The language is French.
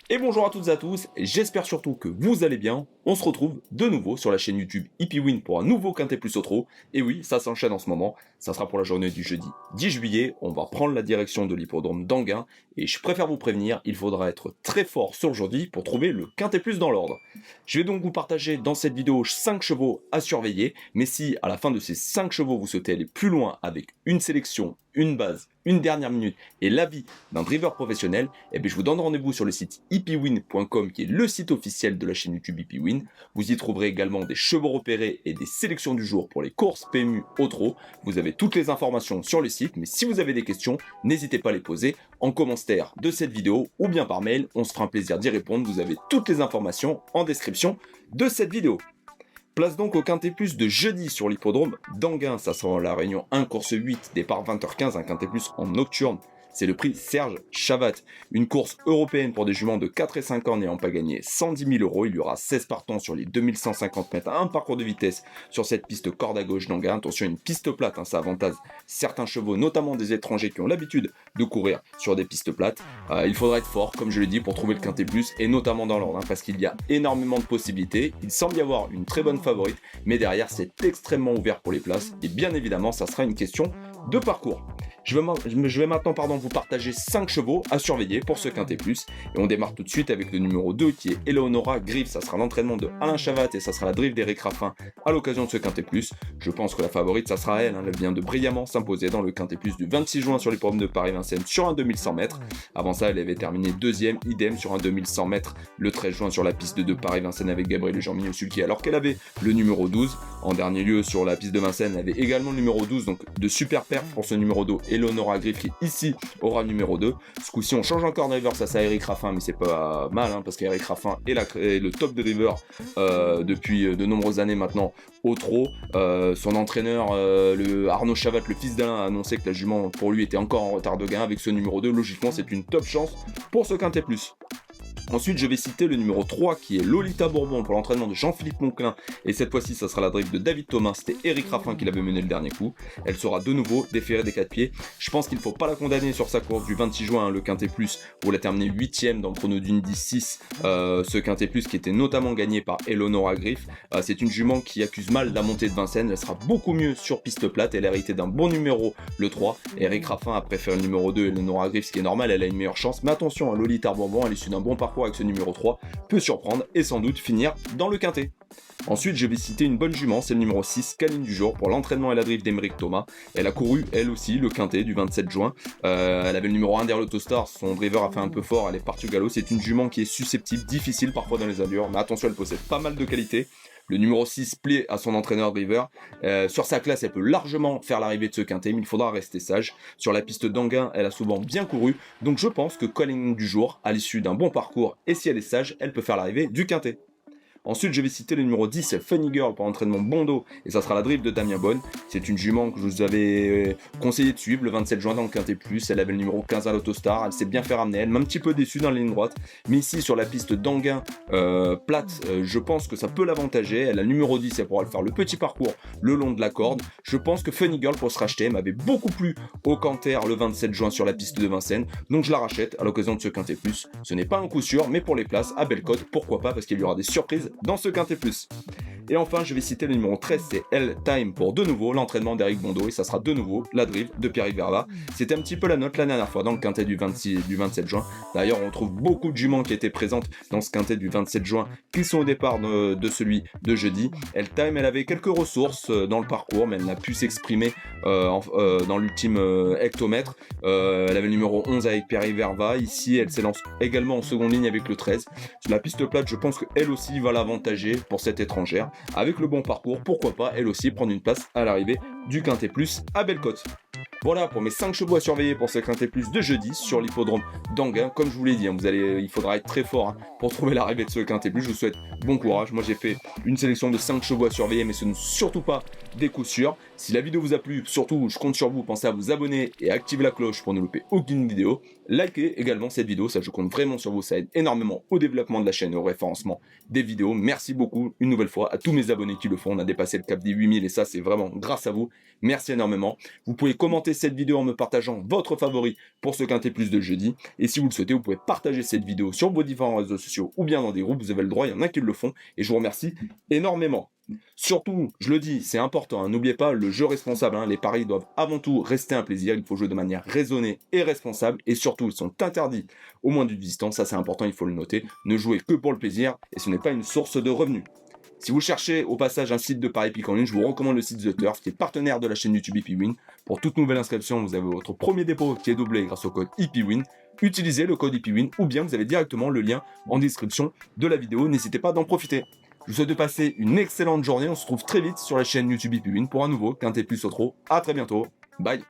Et bonjour à toutes et à tous, j'espère surtout que vous allez bien. On se retrouve de nouveau sur la chaîne YouTube Hippie pour un nouveau Quintet Plus Otro. Et oui, ça s'enchaîne en ce moment, ça sera pour la journée du jeudi 10 juillet, on va prendre la direction de l'hippodrome d'Anguin. Et je préfère vous prévenir, il faudra être très fort sur aujourd'hui pour trouver le Quintet Plus dans l'ordre. Je vais donc vous partager dans cette vidéo 5 chevaux à surveiller, mais si à la fin de ces 5 chevaux vous souhaitez aller plus loin avec une sélection, une base, une dernière minute et l'avis d'un driver professionnel, eh bien je vous donne rendez-vous sur le site hippywin.com qui est le site officiel de la chaîne YouTube Hippywin. Vous y trouverez également des chevaux repérés et des sélections du jour pour les courses PMU au trot. Vous avez toutes les informations sur le site, mais si vous avez des questions, n'hésitez pas à les poser en commentaire de cette vidéo ou bien par mail, on se fera un plaisir d'y répondre. Vous avez toutes les informations en description de cette vidéo. Place donc au Quintet Plus de jeudi sur l'hippodrome d'Anguin. Ça sera la réunion 1, course 8, départ 20h15, un Quintet Plus en nocturne. C'est le prix Serge Chavat. Une course européenne pour des juments de 4 et 5 ans n'ayant pas gagné 110 000 €. Il y aura 16 partants sur les 2150 mètres, un parcours de vitesse sur cette piste corde à gauche d'Anguin. Attention, une piste plate, ça avantage certains chevaux, notamment des étrangers qui ont l'habitude de courir sur des pistes plates. Il faudra être fort, comme je l'ai dit, pour trouver le Quintet Plus, et notamment dans l'ordre, parce qu'il y a énormément de possibilités. Il semble y avoir une très bonne favorite, mais derrière, c'est extrêmement ouvert pour les places, et bien évidemment, ça sera une question de parcours. Je vais maintenant vous partager 5 chevaux à surveiller pour ce Quintet Plus. Et on démarre tout de suite avec le numéro 2 qui est Eleonora Griff. Ça sera l'entraînement de Alain Chavat et ça sera la drive d'Éric Raffin à l'occasion de ce Quintet Plus. Je pense que la favorite, ça sera elle. Elle vient de brillamment s'imposer dans le Quintet Plus du 26 juin sur les pommes de Paris-Vincennes sur un 2100 mètres. Avant ça, elle avait terminé deuxième, idem sur un 2100 mètres le 13 juin sur la piste de Paris-Vincennes avec Gabriel Jean-Mignon-Sulky, alors qu'elle avait le numéro 12. En dernier lieu, sur la piste de Vincennes, elle avait également le numéro 12, donc de super perf pour ce numéro 2, Eleonora Griff, qui ici aura le numéro 2. Ce coup-ci, on change encore de driver, ça c'est Éric Raffin, mais c'est pas mal, parce qu'Éric Raffin est le top driver depuis de nombreuses années maintenant au trot. Son entraîneur, le Arnaud Chavat, le fils d'Alain, a annoncé que la jument pour lui était encore en retard de gain avec ce numéro 2. Logiquement, c'est une top chance pour ce Quintet Plus. Ensuite, je vais citer le numéro 3 qui est Lolita Bourbon pour l'entraînement de Jean-Philippe Monclin. Et cette fois-ci, ça sera la drive de David Thomas. C'était Éric Raffin qui l'avait mené le dernier coup. Elle sera de nouveau déférée des 4 pieds. Je pense qu'il ne faut pas la condamner sur sa course du 26 juin, le Quintet Plus, où elle a terminé 8ème dans le chrono d'une 10-6. Ce Quintet Plus qui était notamment gagné par Eleonora Griff. C'est une jument qui accuse mal la montée de Vincennes. Elle sera beaucoup mieux sur piste plate. Elle a hérité d'un bon numéro, le 3. Éric Raffin a préféré le numéro 2, Eleonora Griff, ce qui est normal. Elle a une meilleure chance. Mais attention, Lolita Bourbon, à l'issue d'un bon parcours avec ce numéro 3, peut surprendre et sans doute finir dans le quintet. Ensuite, je vais citer une bonne jument, c'est le numéro 6, Caline du jour, pour l'entraînement et la drive d'Émeric Thomas. Elle a couru, elle aussi, le quintet du 27 juin. Elle avait le numéro 1 derrière l'Autostar, son driver a fait un peu fort, elle est partie au galop. C'est une jument qui est susceptible, difficile parfois dans les allures, mais attention, elle possède pas mal de qualités. Le numéro 6 plaît à son entraîneur driver. Sur sa classe, elle peut largement faire l'arrivée de ce quintet, mais il faudra rester sage. Sur la piste d'Anguin, elle a souvent bien couru, donc je pense que Colline du jour, à l'issue d'un bon parcours, et si elle est sage, elle peut faire l'arrivée du quintet. Ensuite, je vais citer le numéro 10, Funny Girl, pour l'entraînement Bondo, et ça sera la drive de Damien Bonne. C'est une jument que je vous avais conseillé de suivre le 27 juin dans le Quintet Plus. Elle avait le numéro 15 à l'Autostar, elle s'est bien fait ramener, elle m'a un petit peu déçu dans la ligne droite. Mais ici, sur la piste d'Anguin plate, je pense que ça peut l'avantager. Elle a le numéro 10, elle pourra le faire le petit parcours le long de la corde. Je pense que Funny Girl, pour se racheter, elle m'avait beaucoup plu au Canter le 27 juin sur la piste de Vincennes. Donc je la rachète à l'occasion de ce Quintet Plus. Ce n'est pas un coup sûr, mais pour les places, à belle cote, pourquoi pas, parce qu'il y aura des surprises dans ce Quintet Plus. Et enfin, je vais citer le numéro 13, c'est L-Time pour de nouveau l'entraînement d'Éric Bondo, et ça sera de nouveau la drive de Pierre-Yves Verva. C'était un petit peu la note la dernière fois dans le quintet du 27 juin. D'ailleurs, on trouve beaucoup de juments qui étaient présentes dans ce quintet du 27 juin, qui sont au départ de celui de jeudi. L-Time, elle avait quelques ressources dans le parcours, mais elle n'a pu s'exprimer dans l'ultime hectomètre. Elle avait le numéro 11 avec Pierre-Yves Verva. Ici, elle s'élance également en seconde ligne avec le 13. Sur la piste plate, je pense qu'elle aussi va l'avantager pour cette étrangère. Avec le bon parcours, pourquoi pas elle aussi prendre une place à l'arrivée du Quintet Plus à Bellecote. Voilà pour mes 5 chevaux à surveiller pour ce Quintet Plus de jeudi sur l'hippodrome d'Anguin. Comme je vous l'ai dit, il faudra être très fort pour trouver l'arrivée de ce Quintet Plus. Je vous souhaite bon courage. Moi j'ai fait une sélection de 5 chevaux à surveiller, mais ce ne sont surtout pas des coups sûrs. Si la vidéo vous a plu, surtout je compte sur vous, pensez à vous abonner et à activer la cloche pour ne louper aucune vidéo. Likez également cette vidéo, ça je compte vraiment sur vous, ça aide énormément au développement de la chaîne et au référencement des vidéos. Merci beaucoup une nouvelle fois à tous mes abonnés qui le font, on a dépassé le cap des 8000 et ça c'est vraiment grâce à vous. Merci énormément. Vous pouvez commenter cette vidéo en me partageant votre favori pour ce Quintet Plus de jeudi. Et si vous le souhaitez, vous pouvez partager cette vidéo sur vos différents réseaux sociaux ou bien dans des groupes, vous avez le droit, il y en a qui le font et je vous remercie énormément. Surtout, je le dis, c'est important, hein, n'oubliez pas le jeu responsable, hein, les paris doivent avant tout rester un plaisir, il faut jouer de manière raisonnée et responsable, et surtout, ils sont interdits au moins d'une distance, ça c'est important, il faut le noter, ne jouez que pour le plaisir, et ce n'est pas une source de revenus. Si vous cherchez au passage un site de paris pique en ligne, je vous recommande le site The Turf, qui est partenaire de la chaîne YouTube IPWin. Pour toute nouvelle inscription, vous avez votre premier dépôt qui est doublé grâce au code IPWin. Utilisez le code IPWin, ou bien vous avez directement le lien en description de la vidéo, n'hésitez pas d'en profiter. Je vous souhaite de passer une excellente journée. On se retrouve très vite sur la chaîne YouTube IPWin pour un nouveau Quintet Plus Sotro. À très bientôt. Bye.